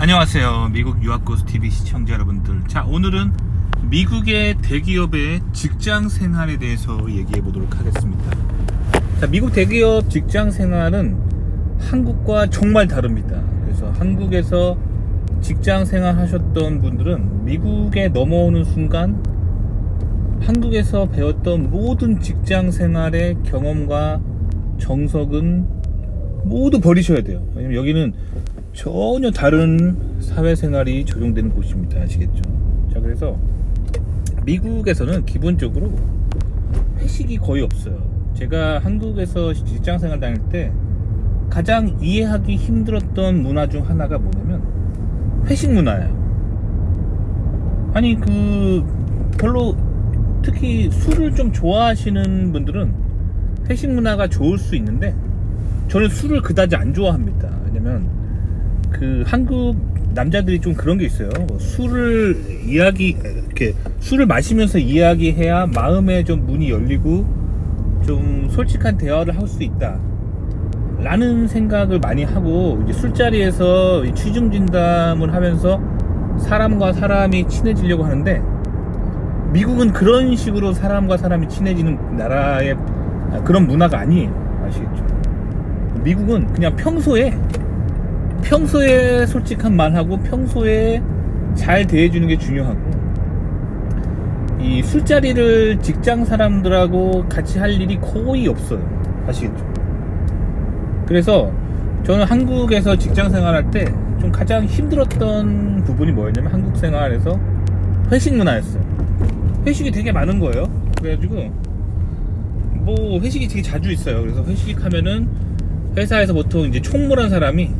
안녕하세요. 미국 유학고수TV 시청자 여러분들. 자, 오늘은 미국의 대기업의 직장 생활에 대해서 얘기해 보도록 하겠습니다. 자, 미국 대기업 직장 생활은 한국과 정말 다릅니다. 그래서 한국에서 직장 생활 하셨던 분들은 미국에 넘어오는 순간 한국에서 배웠던 모든 직장 생활의 경험과 정석은 모두 버리셔야 돼요. 왜냐면 여기는 전혀 다른 사회생활이 적용되는 곳입니다. 아시겠죠? 자, 그래서 미국에서는 기본적으로 회식이 거의 없어요. 제가 한국에서 직장생활 다닐 때 가장 이해하기 힘들었던 문화 중 하나가 뭐냐면 회식 문화예요. 아니, 별로 특히 술을 좀 좋아하시는 분들은 회식 문화가 좋을 수 있는데 저는 술을 그다지 안 좋아합니다. 왜냐면 한국 남자들이 좀 그런 게 있어요. 이렇게 술을 마시면서 이야기해야 마음에 좀 문이 열리고 좀 솔직한 대화를 할 수 있다 라는 생각을 많이 하고, 이제 술자리에서 취중 진담을 하면서 사람과 사람이 친해지려고 하는데, 미국은 그런 식으로 사람과 사람이 친해지는 나라의 그런 문화가 아니에요. 아시겠죠? 미국은 그냥 평소에 솔직한 말하고 평소에 잘 대해주는 게 중요하고, 이 술자리를 직장 사람들하고 같이 할 일이 거의 없어요. 아시겠죠? 그래서 저는 한국에서 직장 생활할 때 좀 가장 힘들었던 부분이 뭐였냐면, 한국 생활에서 회식 문화였어요. 회식이 되게 많은 거예요. 그래가지고 회식이 되게 자주 있어요. 그래서 회식하면은 회사에서 보통 이제 총무란 사람이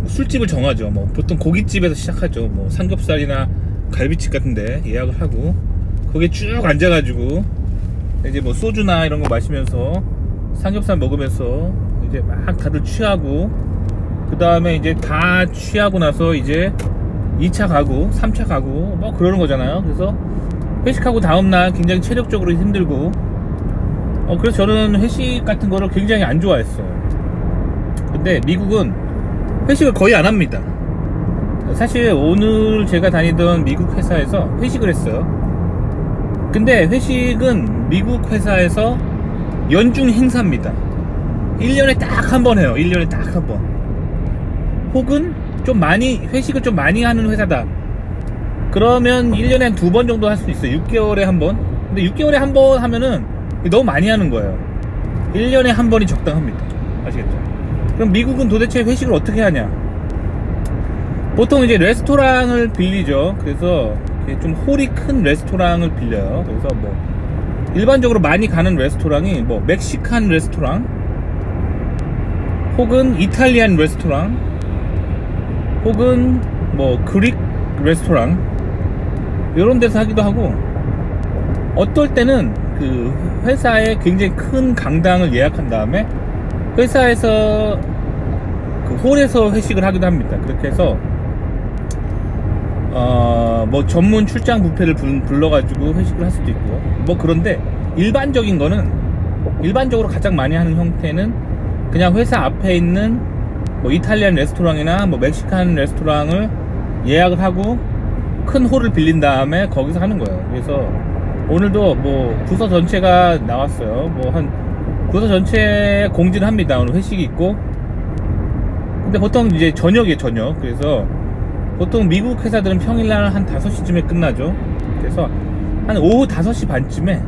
술집을 정하죠. 보통 고깃집에서 시작하죠. 삼겹살이나 갈비집 같은데 예약을 하고 거기에 쭉 앉아가지고 이제 소주나 이런 거 마시면서 삼겹살 먹으면서 이제 막 다들 취하고, 그 다음에 이제 다 취하고 나서 이제 2차 가고 3차 가고 그러는 거잖아요. 그래서 회식하고 다음날 굉장히 체력적으로 힘들고, 그래서 저는 회식 같은 거를 굉장히 안 좋아했어요. 근데 미국은 회식을 거의 안 합니다. 사실 오늘 제가 다니던 미국 회사에서 회식을 했어요. 근데 회식은 미국 회사에서 연중 행사입니다. 1년에 딱 한 번 해요. 1년에 딱 한 번. 혹은 회식을 좀 많이 하는 회사다 그러면 1년에 한 2번 정도 할 수 있어요. 6개월에 한 번. 근데 6개월에 한 번 하면은 너무 많이 하는 거예요. 1년에 한 번이 적당합니다. 아시겠죠? 그럼 미국은 도대체 회식을 어떻게 하냐? 보통 이제 레스토랑을 빌리죠. 그래서 좀 홀이 큰 레스토랑을 빌려요. 그래서 일반적으로 많이 가는 레스토랑이 멕시칸 레스토랑, 혹은 이탈리안 레스토랑, 혹은 그릭 레스토랑, 이런 데서 하기도 하고, 어떨 때는 회사에 굉장히 큰 강당을 예약한 다음에 회사에서 홀에서 회식을 하기도 합니다. 그렇게 해서 전문 출장 뷔페를 불러가지고 회식을 할 수도 있고, 그런데 일반적으로 가장 많이 하는 형태는 그냥 회사 앞에 있는 이탈리안 레스토랑이나 멕시칸 레스토랑을 예약을 하고 큰 홀을 빌린 다음에 거기서 하는 거예요. 그래서 오늘도 부서 전체가 나왔어요. 부서 전체에 공지를 합니다. 오늘 회식이 있고. 근데 보통 이제 저녁이에요, 저녁. 그래서 보통 미국 회사들은 평일날 한 5시쯤에 끝나죠. 그래서 한 오후 5시 반쯤에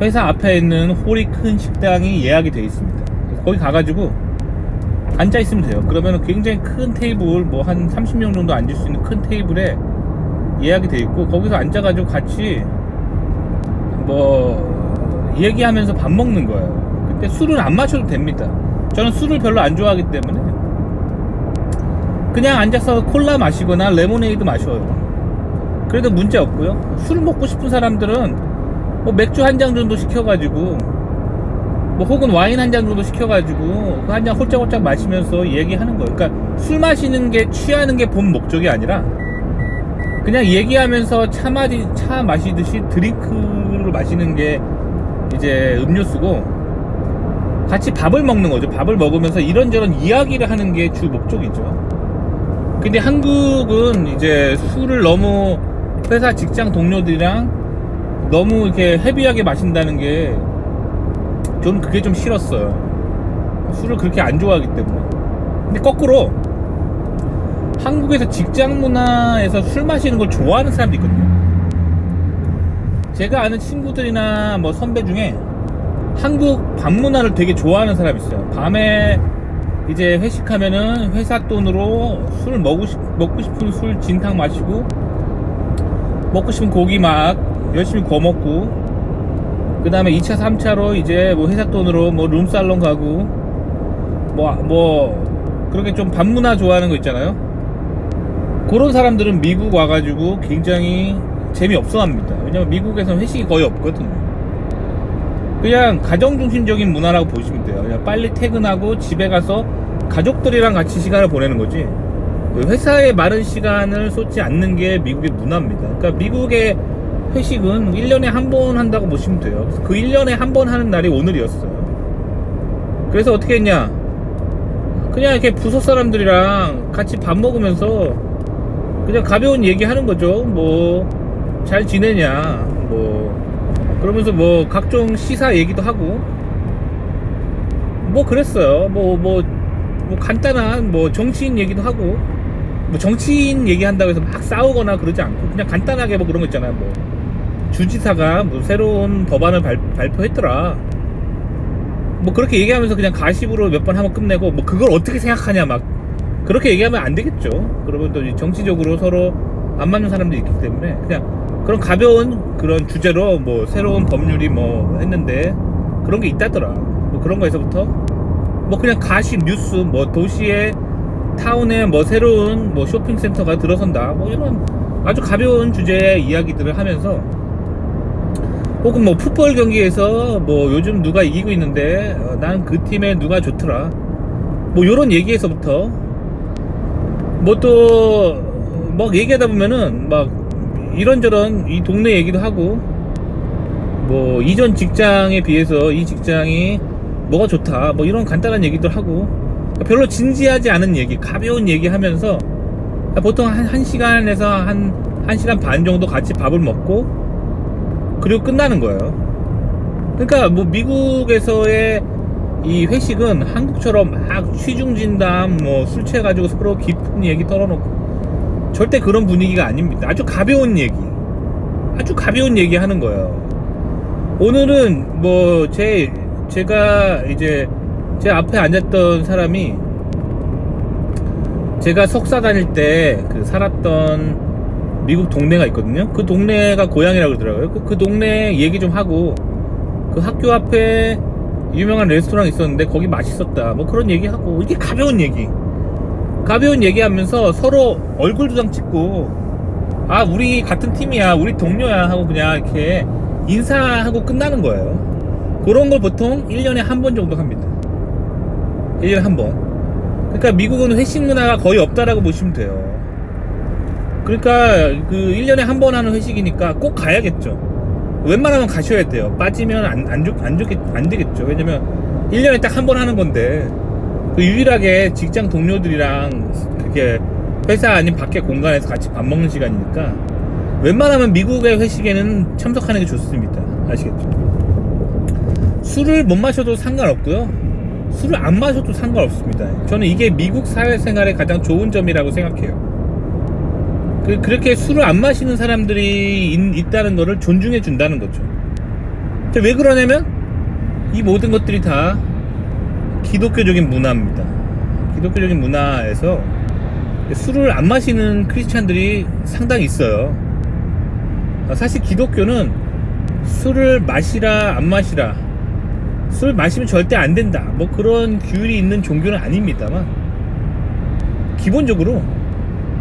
회사 앞에 있는 홀이 큰 식당이 예약이 되어 있습니다. 그래서 거기 가가지고 앉아있으면 돼요. 그러면 굉장히 큰 테이블, 한 30명 정도 앉을 수 있는 큰 테이블에 예약이 되어 있고, 거기서 앉아가지고 같이 얘기하면서 밥 먹는 거예요. 근데 술은 안 마셔도 됩니다. 저는 술을 별로 안 좋아하기 때문에 그냥 앉아서 콜라 마시거나 레모네이드 마셔요. 그래도 문제 없고요. 술 먹고 싶은 사람들은 맥주 한 잔 정도 시켜가지고, 혹은 와인 한 잔 정도 시켜가지고 그 한 잔 홀짝홀짝 마시면서 얘기하는 거예요. 그러니까 술 마시는 게, 취하는 게 본 목적이 아니라 그냥 얘기하면서 차 마시듯이 드링크를 마시는 게 이제 음료수고, 같이 밥을 먹는 거죠. 밥을 먹으면서 이런저런 이야기를 하는 게 주 목적이죠. 근데 한국은 이제 술을 너무 회사 직장 동료들이랑 너무 이렇게 헤비하게 마신다는 게 저는 그게 좀 싫었어요. 술을 그렇게 안 좋아하기 때문에. 근데 거꾸로 한국에서 직장 문화에서 술 마시는 걸 좋아하는 사람도 있거든요. 제가 아는 친구들이나 뭐 선배 중에 한국 밤 문화를 되게 좋아하는 사람이 있어요. 밤에 이제 회식하면은 회사 돈으로 술 먹고 싶은 술 진탕 마시고, 먹고 싶은 고기 막 열심히 구워 먹고, 그 다음에 2차 3차로 이제 뭐 회사 돈으로 뭐 룸살롱 가고 뭐 그렇게 좀 밤 문화 좋아하는 거 있잖아요. 그런 사람들은 미국 와가지고 굉장히 재미없어 합니다. 왜냐면 미국에서는 회식이 거의 없거든요. 그냥 가정중심적인 문화라고 보시면 돼요. 그냥 빨리 퇴근하고 집에 가서 가족들이랑 같이 시간을 보내는 거지, 회사에 많은 시간을 쏟지 않는 게 미국의 문화입니다. 그러니까 미국의 회식은 1년에 한 번 한다고 보시면 돼요. 그래서 그 1년에 한 번 하는 날이 오늘이었어요. 그래서 어떻게 했냐, 그냥 이렇게 부서 사람들이랑 같이 밥 먹으면서 그냥 가벼운 얘기 하는 거죠. 뭐 잘 지내냐, 뭐 그러면서 뭐 각종 시사 얘기도 하고 뭐 그랬어요. 뭐 간단한 뭐 정치인 얘기도 하고, 뭐 정치인 얘기한다고 해서 막 싸우거나 그러지 않고 그냥 간단하게 뭐 그런 거 있잖아요. 뭐 주지사가 뭐 새로운 법안을 발표했더라, 뭐 그렇게 얘기하면서 그냥 가십으로 몇 번 하면 끝내고, 뭐 그걸 어떻게 생각하냐 막 그렇게 얘기하면 안 되겠죠. 그러면 또 정치적으로 서로 안 맞는 사람들이 있기 때문에 그냥 그런 가벼운 그런 주제로 뭐 새로운 법률이 뭐 했는데 그런 게 있다더라, 뭐 그런 거에서부터 뭐 그냥 가십 뉴스, 뭐 도시에 타운에 뭐 새로운 뭐 쇼핑센터가 들어선다, 뭐 이런 아주 가벼운 주제의 이야기들을 하면서, 혹은 뭐 풋볼 경기에서 뭐 요즘 누가 이기고 있는데 난 그 팀에 누가 좋더라, 뭐 요런 얘기에서부터 뭐 또 막 얘기하다 보면은 막 이런저런 이 동네 얘기도 하고, 뭐 이전 직장에 비해서 이 직장이 뭐가 좋다, 뭐 이런 간단한 얘기도 하고, 별로 진지하지 않은 얘기, 가벼운 얘기 하면서 보통 한 시간에서 한 1시간 반 정도 같이 밥을 먹고 그리고 끝나는 거예요. 그러니까 뭐 미국에서의 이 회식은 한국처럼 막 취중진담 뭐 술 취해가지고 서로 깊은 얘기 털어놓고 절대 그런 분위기가 아닙니다. 아주 가벼운 얘기, 아주 가벼운 얘기 하는 거예요. 오늘은 뭐 제가 이제 제 앞에 앉았던 사람이 제가 석사 다닐 때 그 살았던 미국 동네가 있거든요. 그 동네가 고향이라고 그러더라고요. 그 동네 얘기 좀 하고, 그 학교 앞에 유명한 레스토랑 있었는데 거기 맛있었다, 뭐 그런 얘기하고, 이게 가벼운 얘기 하면서 서로 얼굴 두장 찍고, 아 우리 같은 팀이야, 우리 동료야 하고 그냥 이렇게 인사하고 끝나는 거예요. 그런 걸 보통 1년에 한 번 정도 합니다. 1년에 한 번. 그러니까 미국은 회식 문화가 거의 없다라고 보시면 돼요. 그러니까 그 1년에 한 번 하는 회식이니까 꼭 가야겠죠. 웬만하면 가셔야 돼요. 빠지면 안 되겠죠. 왜냐면 1년에 딱 한 번 하는 건데, 그 유일하게 직장 동료들이랑 그렇게 회사 아닌 밖에 공간에서 같이 밥 먹는 시간이니까 웬만하면 미국의 회식에는 참석하는 게 좋습니다. 아시겠죠? 술을 못 마셔도 상관없고요, 술을 안 마셔도 상관없습니다. 저는 이게 미국 사회생활의 가장 좋은 점이라고 생각해요. 그렇게 술을 안 마시는 사람들이 있다는 거를 존중해 준다는 거죠. 왜 그러냐면 이 모든 것들이 다 기독교적인 문화입니다. 기독교적인 문화에서 술을 안 마시는 크리스찬들이 상당히 있어요. 사실 기독교는 술을 마시라 안 마시라, 술 마시면 절대 안 된다, 뭐 그런 규율이 있는 종교는 아닙니다만, 기본적으로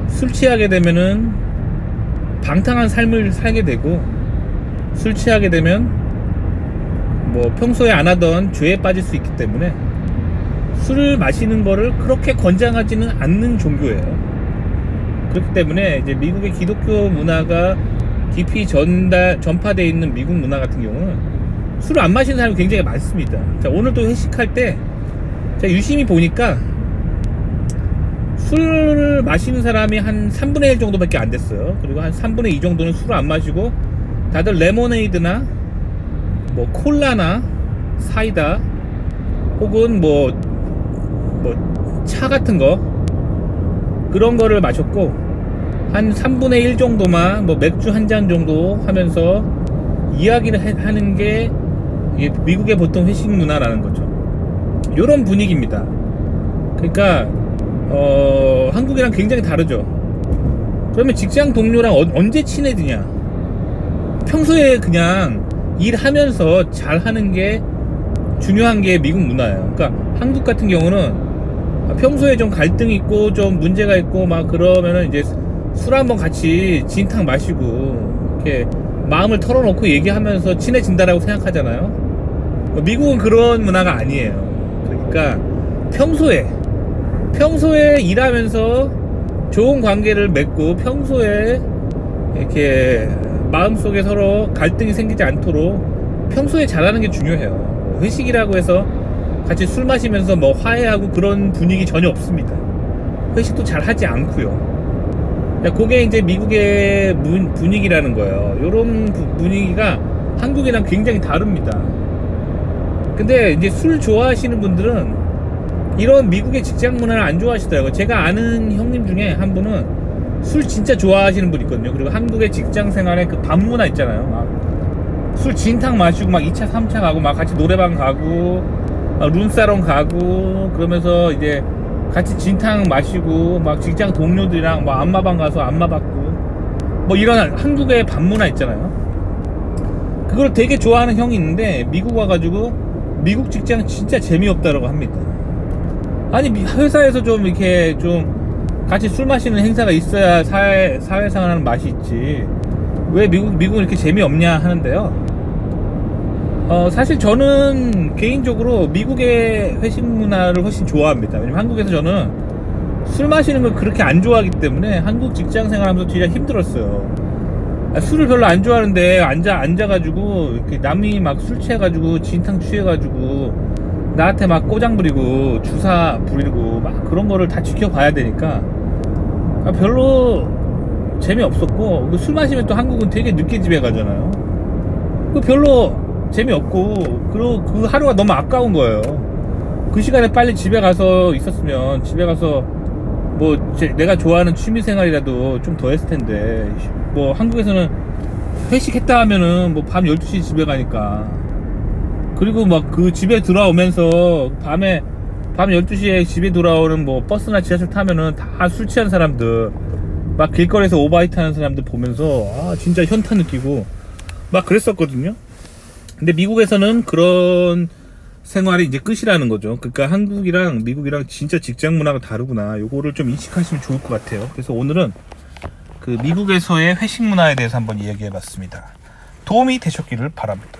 술 취하게 되면은 방탕한 삶을 살게 되고, 술 취하게 되면 뭐 평소에 안 하던 죄에 빠질 수 있기 때문에 술을 마시는 거를 그렇게 권장하지는 않는 종교예요. 그렇기 때문에 이제 미국의 기독교 문화가 깊이 전파되어 있는 미국 문화 같은 경우는 술을 안 마시는 사람이 굉장히 많습니다. 자, 오늘도 회식할 때 제가 유심히 보니까 술을 마시는 사람이 한 3분의 1 정도밖에 안 됐어요. 그리고 한 3분의 2 정도는 술을 안 마시고 다들 레모네이드나 뭐 콜라나 사이다 혹은 뭐 차 같은 거 그런 거를 마셨고, 한 3분의 1 정도만 뭐 맥주 한 잔 정도 하면서 이야기를 하는 게 이게 미국의 보통 회식 문화라는 거죠. 요런 분위기입니다. 그러니까 한국이랑 굉장히 다르죠. 그러면 직장 동료랑 언제 친해지냐? 평소에 그냥 일하면서 잘하는 게 중요한 게 미국 문화예요. 그러니까 한국 같은 경우는 평소에 좀 갈등이 있고 좀 문제가 있고 막 그러면은 이제 술 한번 같이 진탕 마시고 이렇게 마음을 털어놓고 얘기하면서 친해진다라고 생각하잖아요. 미국은 그런 문화가 아니에요. 그러니까 평소에 일하면서 좋은 관계를 맺고 평소에 이렇게 마음속에 서로 갈등이 생기지 않도록 평소에 잘하는 게 중요해요. 회식이라고 해서 같이 술 마시면서 뭐 화해하고 그런 분위기 전혀 없습니다. 회식도 잘 하지 않고요. 그게 이제 미국의 분위기라는 거예요. 이런 분위기가 한국이랑 굉장히 다릅니다. 근데 이제 술 좋아하시는 분들은 이런 미국의 직장 문화를 안 좋아하시더라고요. 제가 아는 형님 중에 한 분은 술 진짜 좋아하시는 분 있거든요. 그리고 한국의 직장 생활에 그 밥 문화 있잖아요. 막 술 진탕 마시고 막 2차 3차 가고 막 같이 노래방 가고 룸사롱 가고 그러면서 이제 같이 진탕 마시고 막 직장 동료들이랑 뭐 안마방 가서 안마 받고 뭐 이런 한국의 밥 문화 있잖아요. 그걸 되게 좋아하는 형이 있는데 미국 와가지고 미국 직장 진짜 재미없다라고 합니다. 아니 회사에서 좀 이렇게 좀 같이 술 마시는 행사가 있어야 사회생활하는 맛이 있지, 왜 미국은 이렇게 재미없냐 하는데요. 사실 저는 개인적으로 미국의 회식 문화를 훨씬 좋아합니다. 왜냐면 한국에서 저는 술 마시는 걸 그렇게 안 좋아하기 때문에 한국 직장 생활하면서 진짜 힘들었어요. 술을 별로 안 좋아하는데 앉아가지고 이렇게 남이 막 술 취해가지고 진탕 취해가지고 나한테 막 꼬장 부리고 주사 부리고 막 그런 거를 다 지켜봐야 되니까 별로 재미없었고, 술 마시면 또 한국은 되게 늦게 집에 가잖아요. 별로 재미없고, 그리고 그 하루가 너무 아까운 거예요. 그 시간에 빨리 집에 가서 있었으면 집에 가서 뭐 내가 좋아하는 취미생활이라도 좀 더 했을 텐데, 뭐 한국에서는 회식했다 하면은 뭐 밤 12시 집에 가니까, 그리고 막 그 집에 돌아오면서 밤 12시에 집에 돌아오는 뭐 버스나 지하철 타면은 다 술 취한 사람들 막 길거리에서 오바이트 하는 사람들 보면서 진짜 현타 느끼고 막 그랬었거든요. 근데 미국에서는 그런 생활이 이제 끝이라는 거죠. 그러니까 한국이랑 미국이랑 진짜 직장 문화가 다르구나, 요거를 좀 인식하시면 좋을 것 같아요. 그래서 오늘은 그 미국에서의 회식 문화에 대해서 한번 이야기해 봤습니다. 도움이 되셨기를 바랍니다.